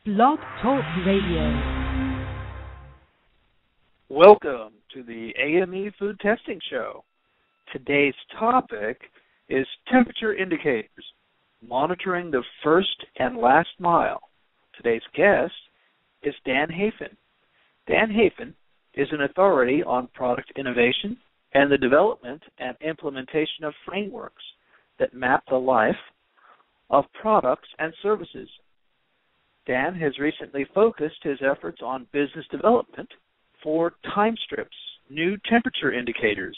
Blog Talk Radio. Welcome to the AME Food Testing Show. Today's topic is temperature indicators, monitoring the first and last mile. Today's guest is Dan Hafen. Dan Hafen is an authority on product innovation and the development and implementation of frameworks that map the life of products and services. Dan has recently focused his efforts on business development for Timestrips, new temperature indicators.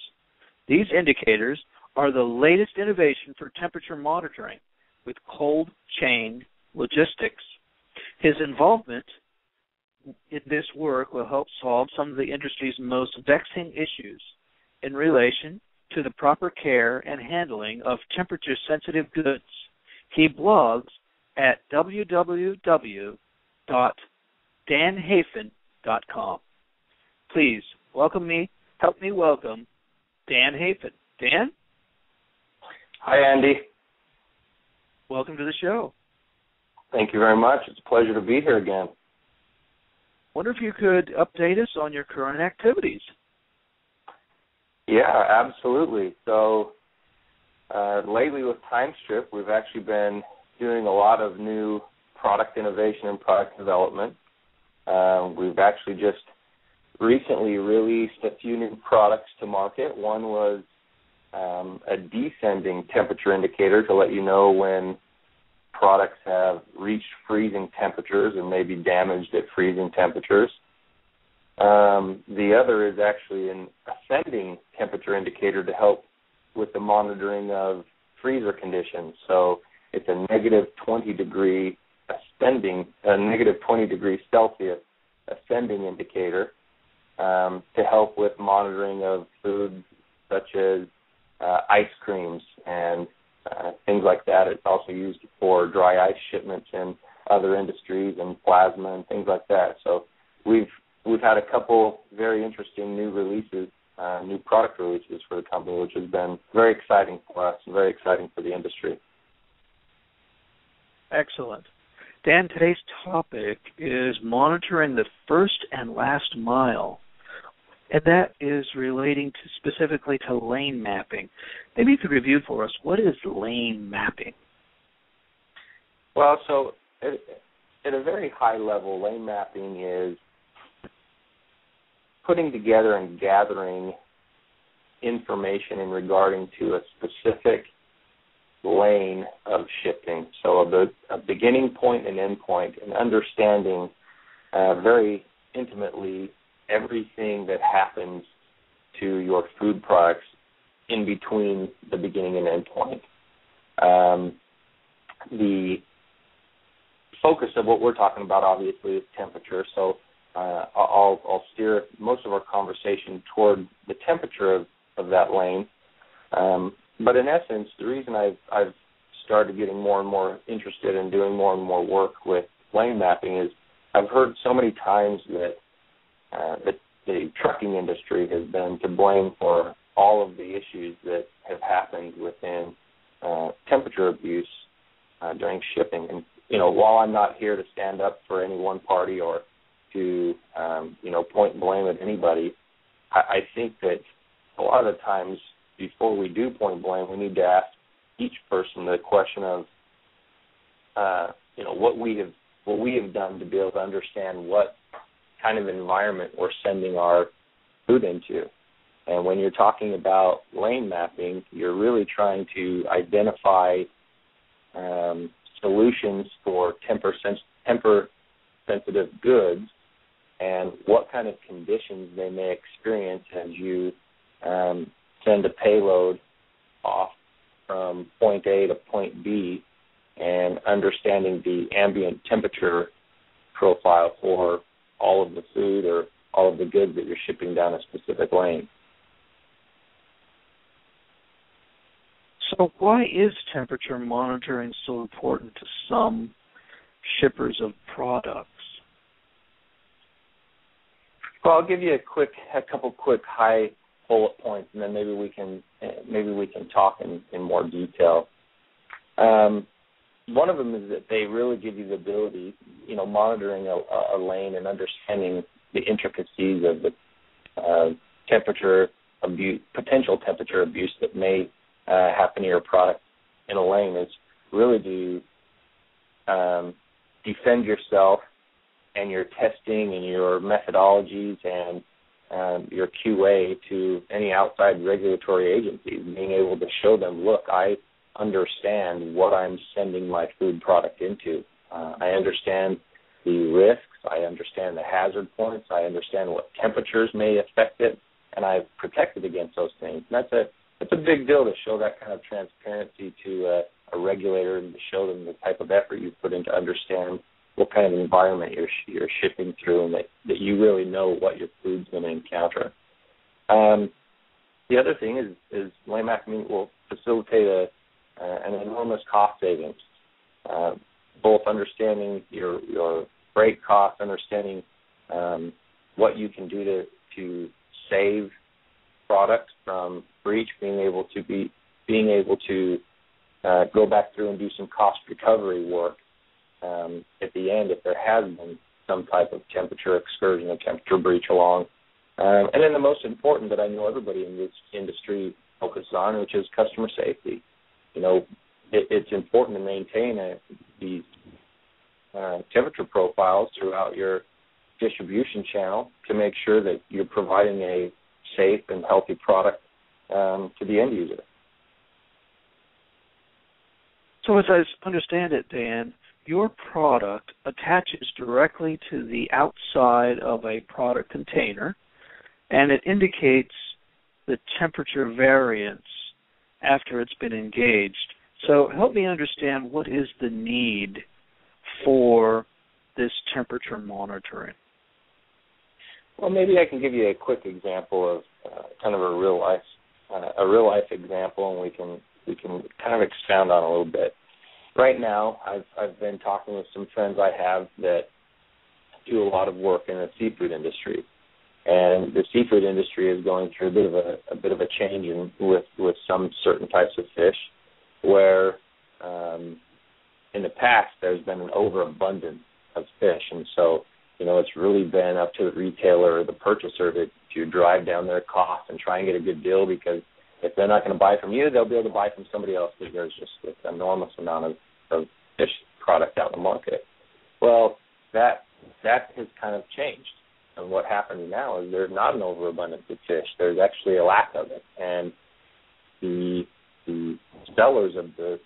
These indicators are the latest innovation for temperature monitoring with cold chain logistics. His involvement in this work will help solve some of the industry's most vexing issues in relation to the proper care and handling of temperature-sensitive goods. He blogs at www.danhafen.com. Please help me welcome Dan Hafen. Dan? Hi, Andy. Welcome to the show. Thank you very much. It's a pleasure to be here again. Wonder if you could update us on your current activities. Yeah, absolutely. So lately with Timestrip, we've actually been doing a lot of new product innovation and product development. We've actually just recently released a few new products to market. One was a descending temperature indicator to let you know when products have reached freezing temperatures and may be damaged at freezing temperatures. The other is actually an ascending temperature indicator to help with the monitoring of freezer conditions. So it's a negative 20 degree Celsius ascending indicator to help with monitoring of foods such as ice creams and things like that. It's also used for dry ice shipments in other industries and plasma and things like that. So we've had a couple very interesting new releases, new product releases for the company, which has been very exciting for us and very exciting for the industry. Excellent. Dan, today's topic is monitoring the first and last mile, and that is relating specifically to lane mapping. Maybe you could review for us, what is lane mapping? Well, so at a very high level, lane mapping is putting together and gathering information in regarding to a specific lane of shipping. So a beginning point and end point, and understanding very intimately everything that happens to your food products in between the beginning and end point. The focus of what we're talking about, obviously, is temperature. So I'll steer most of our conversation toward the temperature of that lane. But in essence, the reason I've started getting more and more interested in doing more and more work with lane mapping is I've heard so many times that the trucking industry has been to blame for all of the issues that have happened within temperature abuse during shipping. And, while I'm not here to stand up for any one party or to, point blame at anybody, I think that a lot of the times before we do point blame, we need to ask each person the question of, what we have done to be able to understand what kind of environment we're sending our food into. And when you're talking about lane mapping, you're really trying to identify solutions for temper-sensitive goods and what kind of conditions they may experience as you send a payload off from point A to point B, and understanding the ambient temperature profile for all of the food or all of the goods that you're shipping down a specific lane. So why is temperature monitoring so important to some shippers of products? Well, I'll give you a couple quick high bullet points, and then maybe we can talk in more detail. one of them is that they really give you the ability, monitoring a lane and understanding the intricacies of the temperature abuse, potential temperature abuse that may happen to your product in a lane is really to defend yourself and your testing and your methodologies and your QA to any outside regulatory agencies, being able to show them, look, I understand what I'm sending my food product into. I understand the risks. I understand the hazard points. I understand what temperatures may affect it, and I've protected against those things. And that's a big deal to show that kind of transparency to a regulator and to show them the type of effort you've put in to understand what kind of environment you're shipping through, and that you really know what your food's going to encounter. The other thing is LAMAC will facilitate an enormous cost savings, both understanding your freight costs, understanding what you can do to save products from breach, being able to go back through and do some cost recovery work at the end if there has been some type of temperature excursion or temperature breach along. And then the most important that I know everybody in this industry focuses on, which is customer safety. It's important to maintain these temperature profiles throughout your distribution channel to make sure that you're providing a safe and healthy product to the end user. So as I understand it, Dan, your product attaches directly to the outside of a product container, and it indicates the temperature variance after it's been engaged. So help me understand, what is the need for this temperature monitoring? Well, maybe I can give you a quick example of kind of a real life example, and we can kind of expound on a little bit. Right now, I've been talking with some friends I have that do a lot of work in the seafood industry, and the seafood industry is going through a bit of a change with some certain types of fish, where in the past there's been an overabundance of fish, and so it's really been up to the retailer or the purchaser to drive down their costs and try and get a good deal, because if they're not going to buy from you, they'll be able to buy from somebody else, because there's just this enormous amount of fish product out in the market. Well, that has kind of changed. And what happens now is there's not an overabundance of fish. There's actually a lack of it. And the sellers of the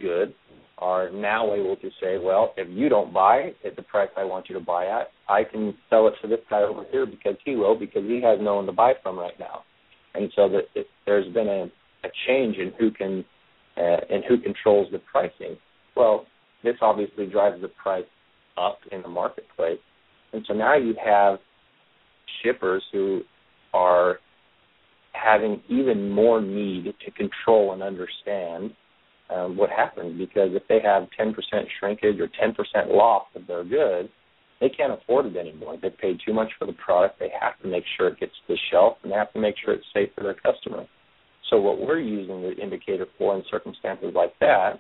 good are now able to say, well, if you don't buy at the price I want you to buy at, I can sell it to this guy over here because he has no one to buy from right now. And so there's been a change in who controls the pricing. Well, this obviously drives the price up in the marketplace. And so now you have shippers who are having even more need to control and understand what happens, because if they have 10% shrinkage or 10% loss of their goods, they can't afford it anymore. They paid too much for the product. They have to make sure it gets to the shelf, and they have to make sure it's safe for their customer. So what we're using the indicator for in circumstances like that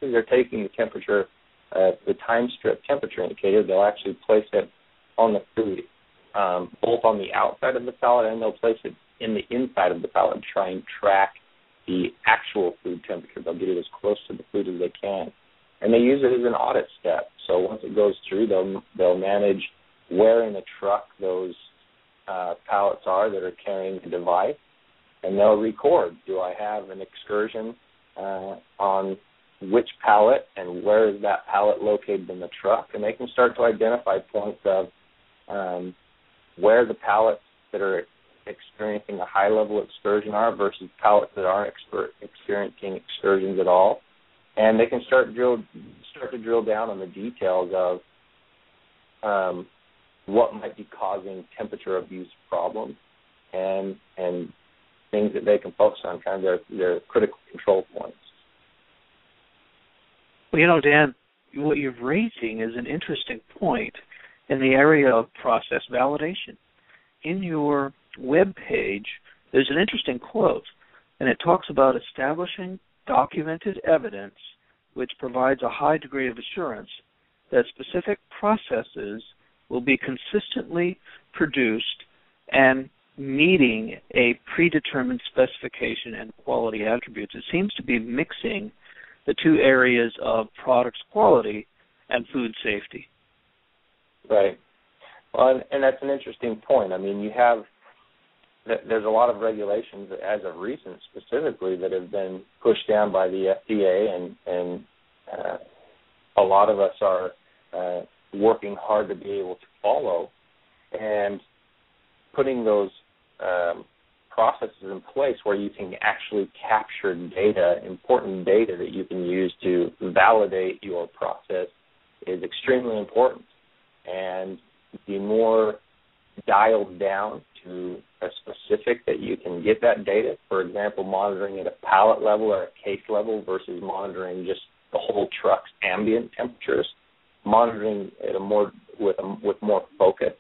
is they're taking the temperature, the Timestrip temperature indicator. They'll actually place it on the food, both on the outside of the pallet, and they'll place it in the inside of the pallet to try and track the actual food temperature. They'll get it as close to the food as they can. And they use it as an audit step. So once it goes through, they'll manage where in the truck those pallets are that are carrying the device, and they'll record, do I have an excursion on which pallet, and where is that pallet located in the truck? And they can start to identify points of where the pallets that are experiencing a high level excursion are versus pallets that aren't experiencing excursions at all. And they can start to drill down on the details of what might be causing temperature abuse problems and things that they can focus on, kind of their critical control points. Well, Dan, what you're raising is an interesting point in the area of process validation. In your web page, there's an interesting quote, and it talks about establishing documented evidence which provides a high degree of assurance that specific processes will be consistently produced and meeting a predetermined specification and quality attributes. It seems to be mixing the two areas of products quality and food safety. Right. Well, and that's an interesting point. I mean, there's a lot of regulations as of recent specifically that have been pushed down by the FDA, and a lot of us are working hard to be able to follow, and putting those processes in place where you can actually capture data, important data that you can use to validate your process is extremely important. And the more dialed down to a specific that you can get that data, for example, monitoring at a pallet level or a case level versus monitoring just the whole truck's ambient temperatures, monitoring at with more focus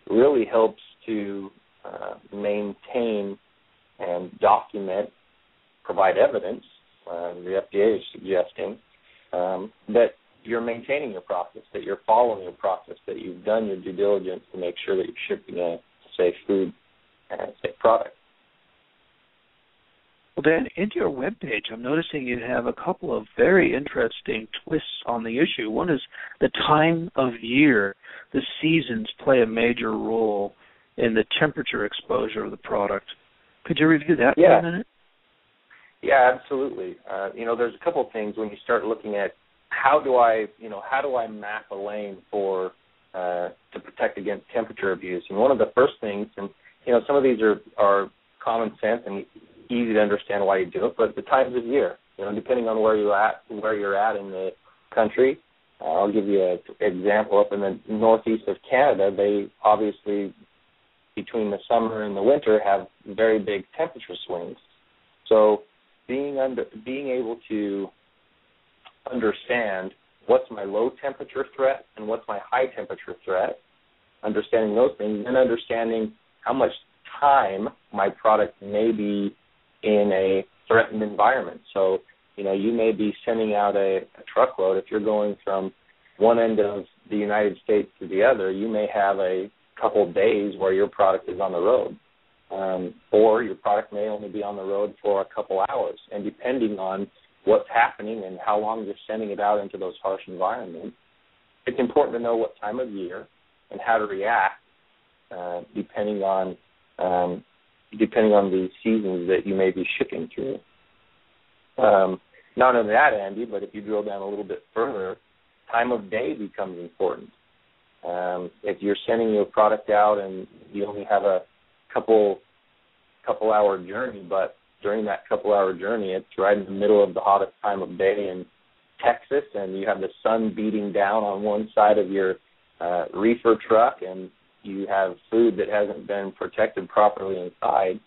really helps to maintain and document, provide evidence, the FDA is suggesting, that you're maintaining your process, that you're following your process, that you've done your due diligence to make sure that you're shipping a safe food and a safe product. Well, Dan, into your webpage, I'm noticing you have a couple of very interesting twists on the issue. One is the time of year. The seasons play a major role in the temperature exposure of the product. Could you review that for a minute? Yeah, absolutely. There's a couple of things when you start looking at how do I map a lane for to protect against temperature abuse. And one of the first things, and some of these are common sense and easy to understand why you do it, but the times of year, depending on where you're at in the country. I'll give you an example. Up in the northeast of Canada, they obviously, between the summer and the winter, have very big temperature swings. So being able to understand what's my low temperature threat and what's my high temperature threat, understanding those things, and understanding how much time my product may be in a threatened environment. So, you may be sending out a truckload. If you're going from one end of the United States to the other, you may have a couple days where your product is on the road. Or your product may only be on the road for a couple hours. And depending on what's happening and how long you're sending it out into those harsh environments, it's important to know what time of year and how to react depending on the seasons that you may be shipping through. Not only that, Andy, but if you drill down a little bit further, time of day becomes important. If you're sending your product out and you only have a couple hour journey, but during that couple hour journey, it's right in the middle of the hottest time of day in Texas, and you have the sun beating down on one side of your reefer truck, and you have food that hasn't been protected properly inside,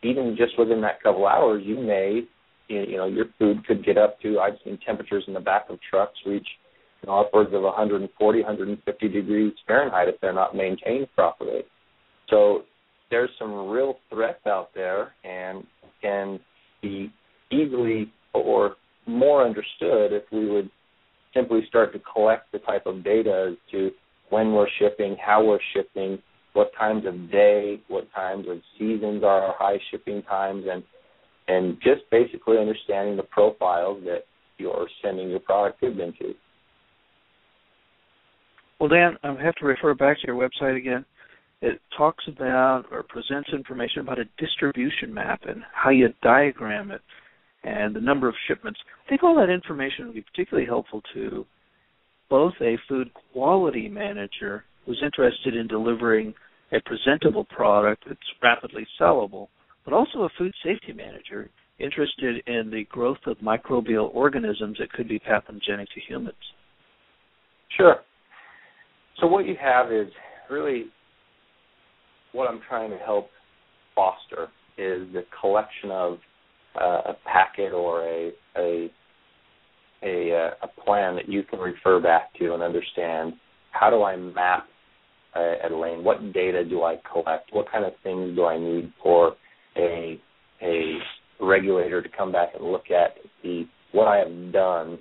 even just within that couple hours, you may, your food could get up to, I've seen temperatures in the back of trucks reach upwards of 140, 150 degrees Fahrenheit if they're not maintained properly. So there's some real threats out there and can be easily or more understood if we would simply start to collect the type of data as to when we're shipping, how we're shipping, what times of day, what times of seasons are our high shipping times, and just basically understanding the profiles that you're sending your product goods into. Well, Dan, I have to refer back to your website again. It talks about or presents information about a distribution map and how you diagram it and the number of shipments. I think all that information would be particularly helpful to both a food quality manager who's interested in delivering a presentable product that's rapidly sellable, but also a food safety manager interested in the growth of microbial organisms that could be pathogenic to humans. Sure. So what you have is really what I'm trying to help foster is the collection of a packet or a plan that you can refer back to and understand how do I map a lane, what data do I collect, what kind of things do I need for a regulator to come back and look at to see what I have done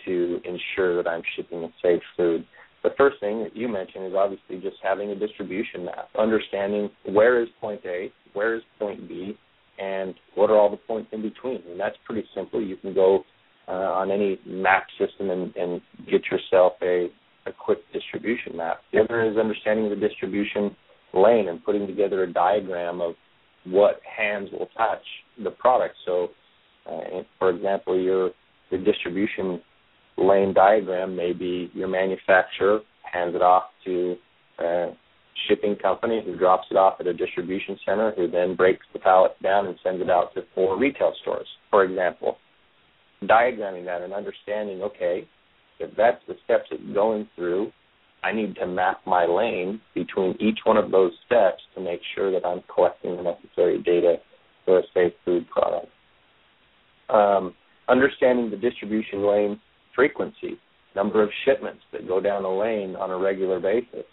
to ensure that I'm shipping a safe food. The first thing that you mentioned is obviously just having a distribution map, understanding where is point A, where is point B, and what are all the points in between. And that's pretty simple. You can go on any map system and get yourself a quick distribution map. The other is understanding the distribution lane and putting together a diagram of what hands will touch the product. So, for example, your distribution lane diagram may be your manufacturer hands it off to a shipping company who drops it off at a distribution center who then breaks the pallet down and sends it out to 4 retail stores, for example. Diagramming that and understanding, okay, if that's the steps it's going through, I need to map my lane between each one of those steps to make sure that I'm collecting the necessary data for a safe food product. Understanding the distribution lane frequency, number of shipments that go down a lane on a regular basis.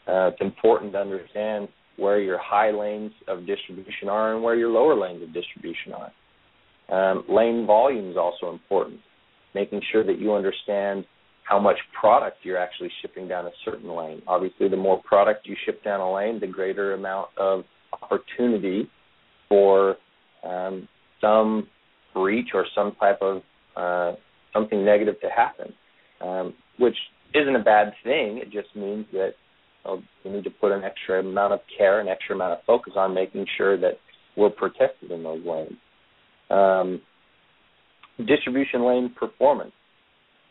It's important to understand where your high lanes of distribution are and where your lower lanes of distribution are. Lane volume is also important, making sure that you understand how much product you're actually shipping down a certain lane. Obviously, the more product you ship down a lane, the greater amount of opportunity for some breach or some type of something negative to happen, which isn't a bad thing. It just means that we need to put an extra amount of care, an extra amount of focus on making sure that we're protected in those lanes. Distribution lane performance.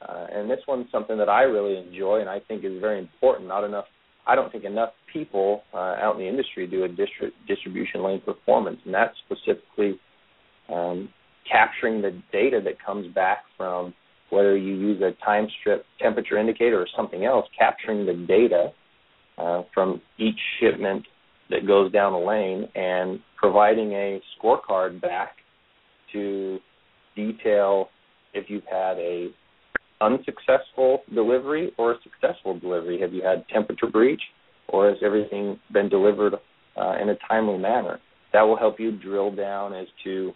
And this one's something that I really enjoy and I think is very important. I don't think enough people out in the industry do a distribution lane performance, and that's specifically capturing the data that comes back from whether you use a Timestrip temperature indicator or something else, capturing the data from each shipment that goes down a lane and providing a scorecard back to detail if you've had a unsuccessful delivery or a successful delivery. Have you had temperature breach, or has everything been delivered in a timely manner? That will help you drill down as to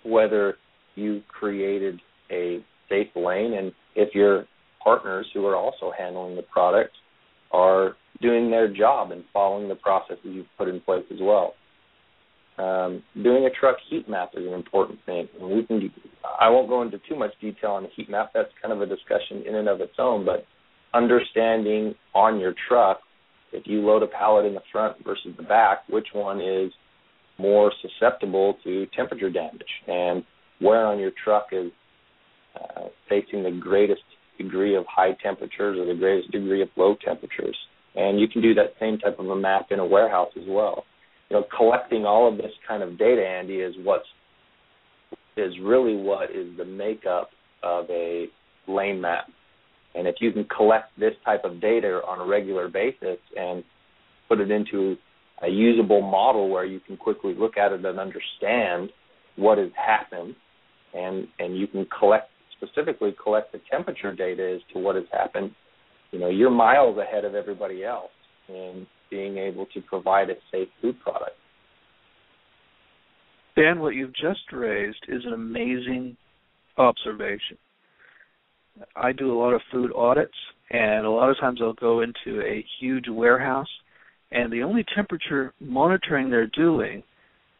whether you created a safe lane and if your partners who are also handling the product are doing their job and following the processes you've put in place as well. Doing a truck heat map is an important thing. And I won't go into too much detail on the heat map. That's kind of a discussion in and of its own, but understanding on your truck, if you load a pallet in the front versus the back, which one is more susceptible to temperature damage, and where on your truck is facing the greatest degree of high temperatures or the greatest degree of low temperatures. And you can do that same type of a map in a warehouse as well. Collecting all of this kind of data, Andy, is really what is the makeup of a lane map. And if you can collect this type of data on a regular basis and put it into a usable model where you can quickly look at it and understand what has happened, and you can specifically collect the temperature data as to what has happened, you're miles ahead of everybody else in being able to provide a safe food product. Dan, what you've just raised is an amazing observation. I do a lot of food audits, and a lot of times I'll go into a huge warehouse, and the only temperature monitoring they're doing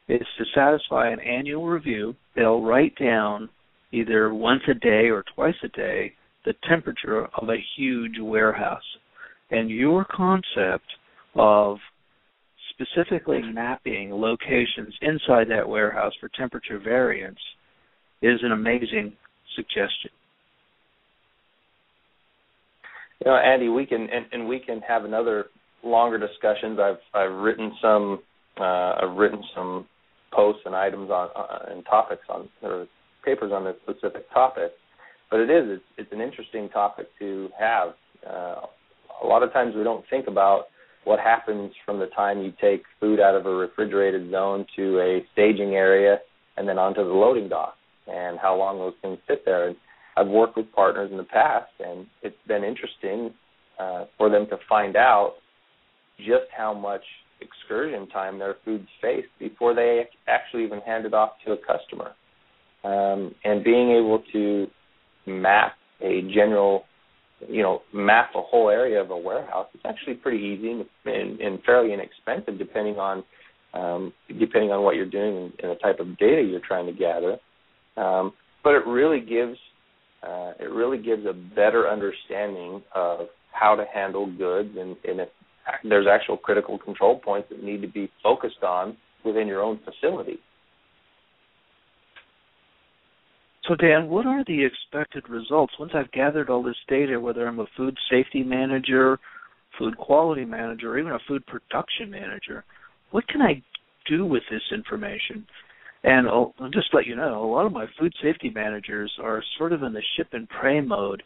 is to satisfy an annual review. They'll write down either once a day or twice a day the temperature of a huge warehouse. And your concept of specifically mapping locations inside that warehouse for temperature variance is an amazing suggestion. Andy, we can have another longer discussions. I've written some posts and items on and topics on or papers on this specific topic, but it's an interesting topic to have. A lot of times we don't think about what happens from the time you take food out of a refrigerated zone to a staging area and then onto the loading dock, and how long those things sit there. And I've worked with partners in the past, and it's been interesting for them to find out just how much excursion time their foods face before they actually even hand it off to a customer. And being able to map general, map a whole area of a warehouse, it's actually pretty easy and fairly inexpensive, depending on what you're doing and the type of data you're trying to gather. But it really gives a better understanding of how to handle goods, and if there's actual critical control points that need to be focused on within your own facility. So, Dan, what are the expected results once I've gathered all this data, whether I'm a food safety manager, food quality manager, or even a food production manager? What can I do with this information? And I'll just let you know, a lot of my food safety managers are sort of in the ship and pray mode.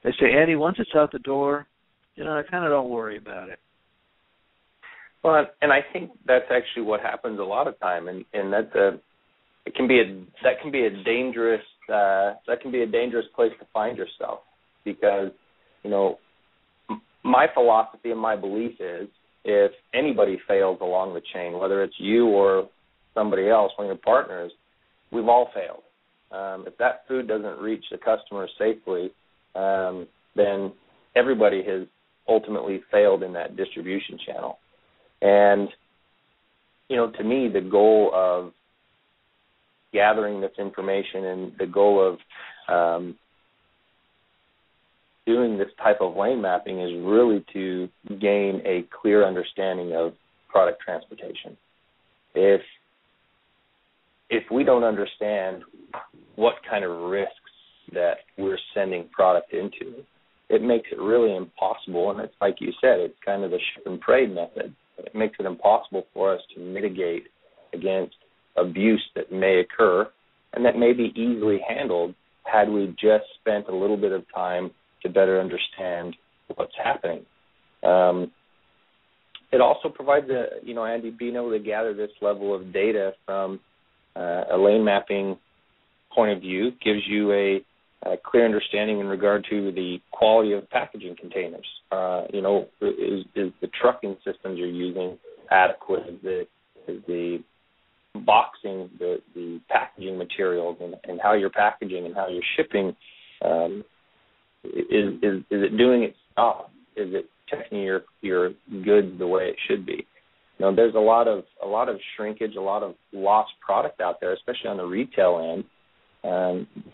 They say, Andy, once it's out the door, I kind of don't worry about it. Well, and I think that's actually what happens a lot of time, and that can be a dangerous place to find yourself, because my philosophy and my belief is, if anybody fails along the chain, whether it's you or somebody else, one of your partners, we've all failed. If that food doesn't reach the customer safely, then everybody has ultimately failed in that distribution channel. And, to me, the goal of gathering this information and the goal of doing this type of lane mapping is really to gain a clear understanding of product transportation. If we don't understand what kind of risks that we're sending product into, it makes it really impossible, and it's like you said, it's kind of the ship and pray method. It makes it impossible for us to mitigate against abuse that may occur and that may be easily handled had we just spent a little bit of time to better understand what's happening. It also provides Andy, being able to gather this level of data from a lane mapping point of view gives you a clear understanding in regard to the quality of packaging containers. Is the trucking systems you're using adequate? Is the boxing, the packaging materials, and how you're packaging and how you're shipping, is it doing its job? Is it checking your goods the way it should be? There's a lot of shrinkage, a lot of lost product out there, especially on the retail end.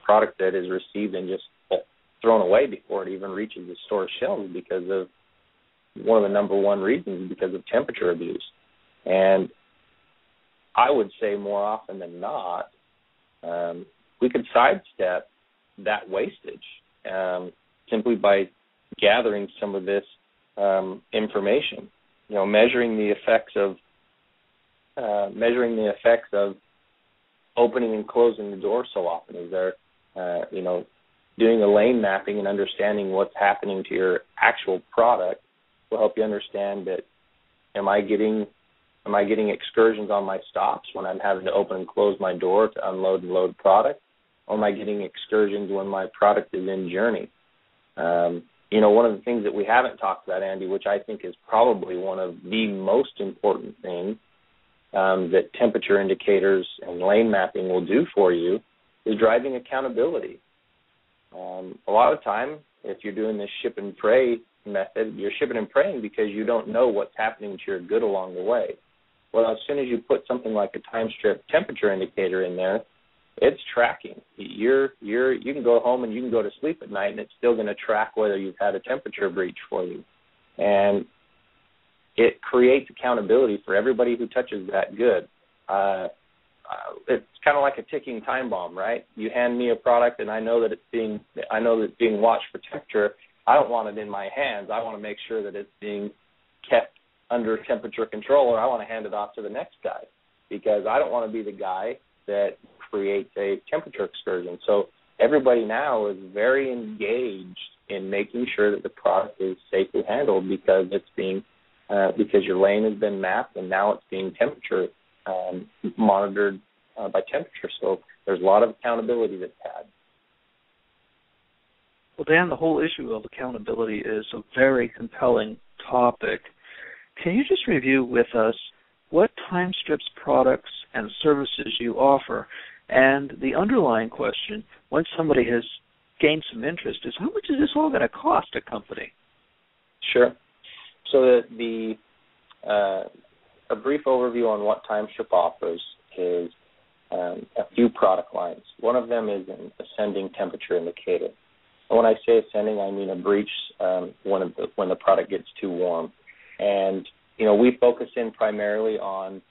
Product that is received and just thrown away before it even reaches the store shelves because of one of the number one reasons, because of temperature abuse. And I would say more often than not, we could sidestep that wastage simply by gathering some of this information. Measuring the effects of opening and closing the door so often. Is there, doing a lane mapping and understanding what's happening to your actual product will help you understand that am I getting excursions on my stops when I'm having to open and close my door to unload and load product, or am I getting excursions when my product is in journey? One of the things that we haven't talked about, Andy, which I think is probably one of the most important things that temperature indicators and lane mapping will do for you, is driving accountability. A lot of time, if you're doing this ship and pray method, you're shipping and praying because you don't know what's happening to your good along the way. Well, as soon as you put something like a Timestrip temperature indicator in there, it's tracking. You can go home and you can go to sleep at night, and it's still going to track whether you've had a temperature breach for you. And it creates accountability for everybody who touches that good. It's kind of like a ticking time bomb, right? You hand me a product, and I know that it's being watched for temperature. I don't want it in my hands. I want to make sure that it's being kept under temperature control, or I want to hand it off to the next guy, because I don't want to be the guy that creates a temperature excursion. So everybody now is very engaged in making sure that the product is safely handled because your lane has been mapped, and now it's being temperature monitored by temperature. So there's a lot of accountability that's had. Well, Dan, the whole issue of accountability is a very compelling topic. Can you just review with us what TimeStrips products and services you offer? And the underlying question, once somebody has gain some interest is, how much is this all going to cost a company? Sure. So a brief overview on what Timestrip offers is a few product lines. One of them is an ascending temperature indicator. And when I say ascending, I mean a breach when the product gets too warm. And, we focus in primarily on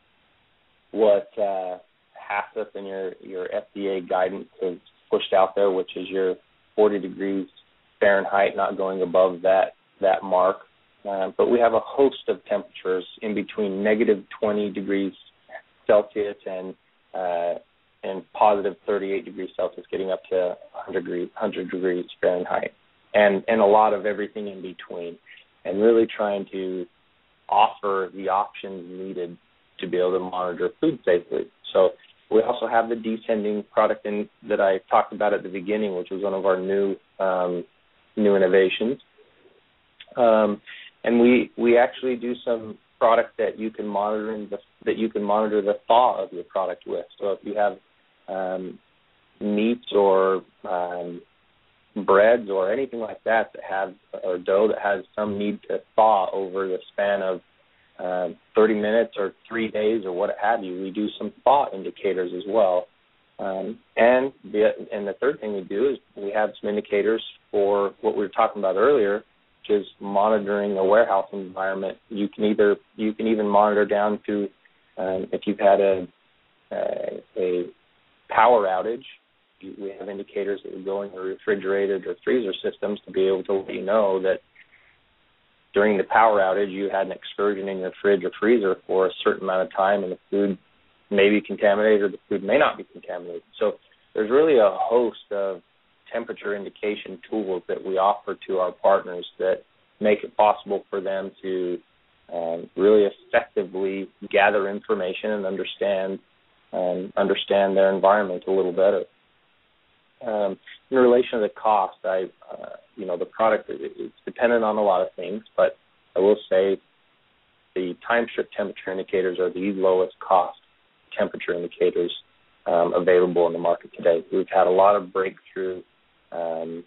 what HACCP and your FDA guidance has pushed out there, which is your 40 degrees Fahrenheit, not going above that mark. But we have a host of temperatures in between negative 20 degrees Celsius and positive 38 degrees Celsius, getting up to 100 degrees Fahrenheit, and a lot of everything in between, and really trying to offer the options needed to be able to monitor food safely. So we also have the descending product that I talked about at the beginning, which was one of our new innovations. And we actually do some product that you can monitor the thaw of your product with. So if you have meats or breads or anything like that or dough that has some need to thaw over the span of 30 minutes or 3 days or what have you, we do some thaw indicators as well. And the third thing we do is we have some indicators for what we were talking about earlier, which is monitoring a warehouse environment. You can even monitor down to if you've had a power outage. We have indicators that would go in the refrigerated or freezer systems to be able to let you know that during the power outage you had an excursion in your fridge or freezer for a certain amount of time, and the food may be contaminated or the food may not be contaminated. So there's really a host of temperature indication tools that we offer to our partners that make it possible for them to really effectively gather information and understand their environment a little better. In relation to the cost, the product is dependent on a lot of things, but I will say the Timestrip temperature indicators are the lowest cost temperature indicators available in the market today. We've had a lot of breakthroughs on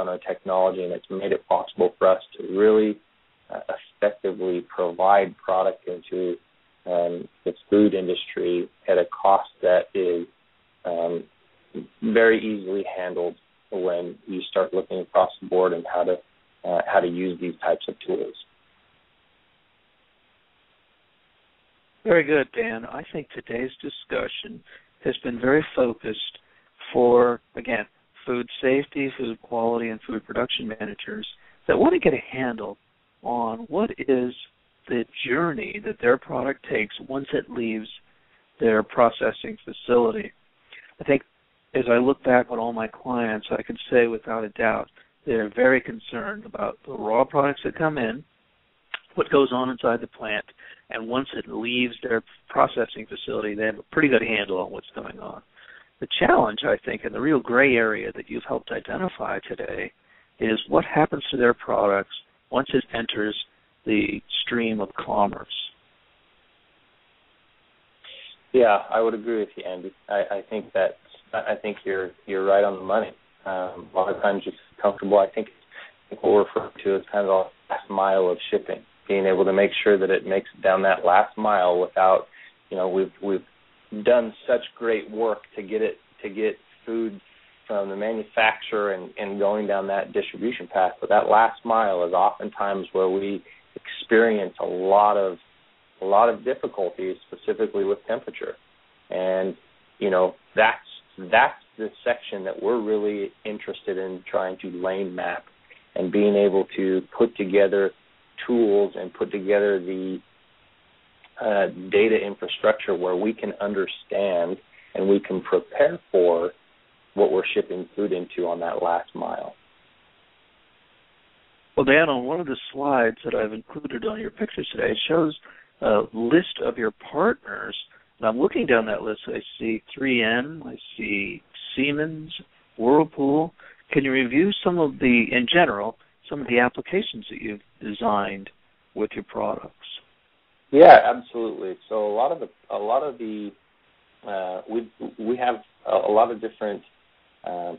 our technology, and it's made it possible for us to really effectively provide product into the food industry at a cost that is very easily handled when you start looking across the board and how to use these types of tools. Very good, Dan. I think today's discussion has been very focused for, again, food safety, food quality, and food production managers that want to get a handle on what is the journey that their product takes once it leaves their processing facility. I think as I look back on all my clients, I can say without a doubt they're very concerned about the raw products that come in, what goes on inside the plant, and once it leaves their processing facility, they have a pretty good handle on what's going on. The challenge, I think, and the real gray area that you've helped identify today is what happens to their products once it enters the stream of commerce. Yeah, I would agree with you, Andy. I think you're right on the money. A lot of times you feel comfortable. I think what we're referring to as kind of the last mile of shipping, being able to make sure that it makes it down that last mile without, we've done such great work to get food from the manufacturer and going down that distribution path. But that last mile is oftentimes where we experience a lot of difficulties, specifically with temperature. And that's the section that we're really interested in trying to lane map and being able to put together tools and put together the data infrastructure where we can understand and we can prepare for what we're shipping food into on that last mile. Well, Dan, on one of the slides that I've included on your pictures today, it shows a list of your partners. And I'm looking down that list. I see 3M, I see Siemens, Whirlpool. Can you review some of the applications that you've designed with your products? Yeah, absolutely. So we have a lot of different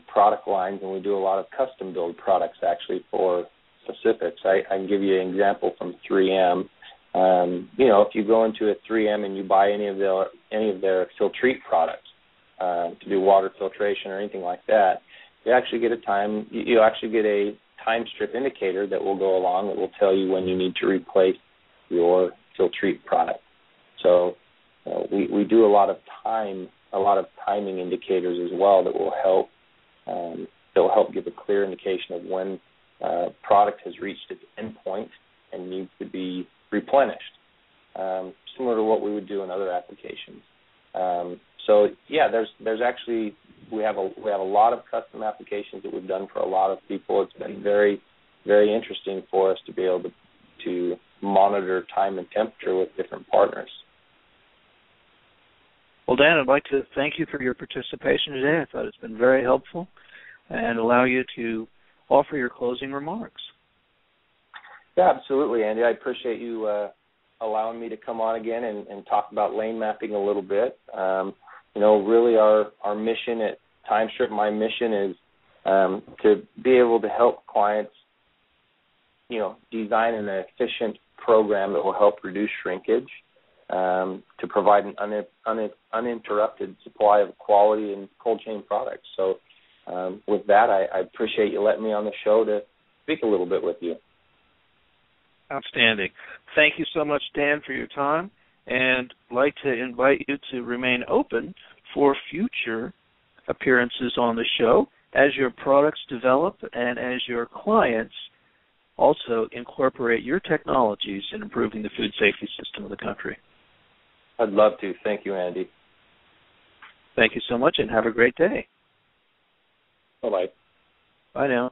product lines, and we do a lot of custom build products actually for specifics. I can give you an example from 3M. If you go into a 3M and you buy any of their Filtrete products to do water filtration or anything like that, you actually get a Timestrip indicator that will go along that will tell you when you need to replace your Filtrete product. So we do a lot of timing indicators as well that will help give a clear indication of when product has reached its endpoint and needs to be replenished, similar to what we would do in other applications. There's actually we have a lot of custom applications that we've done for a lot of people. It's been very, very interesting for us to be able to monitor time and temperature with different partners. Well, Dan, I'd like to thank you for your participation today. I thought it's been very helpful and allow you to offer your closing remarks. Yeah, absolutely, Andy. I appreciate you allowing me to come on again and talk about lane mapping a little bit. Really our mission at Timestrip, my mission is to be able to help clients, design an efficient program that will help reduce shrinkage, to provide an uninterrupted supply of quality and cold chain products. So with that, I appreciate you letting me on the show to speak a little bit with you. Outstanding. Thank you so much, Dan, for your time, and I'd like to invite you to remain open for future appearances on the show as your products develop and as your clients also incorporate your technologies in improving the food safety system of the country. I'd love to. Thank you, Andy. Thank you so much, and have a great day. Bye-bye. Bye now.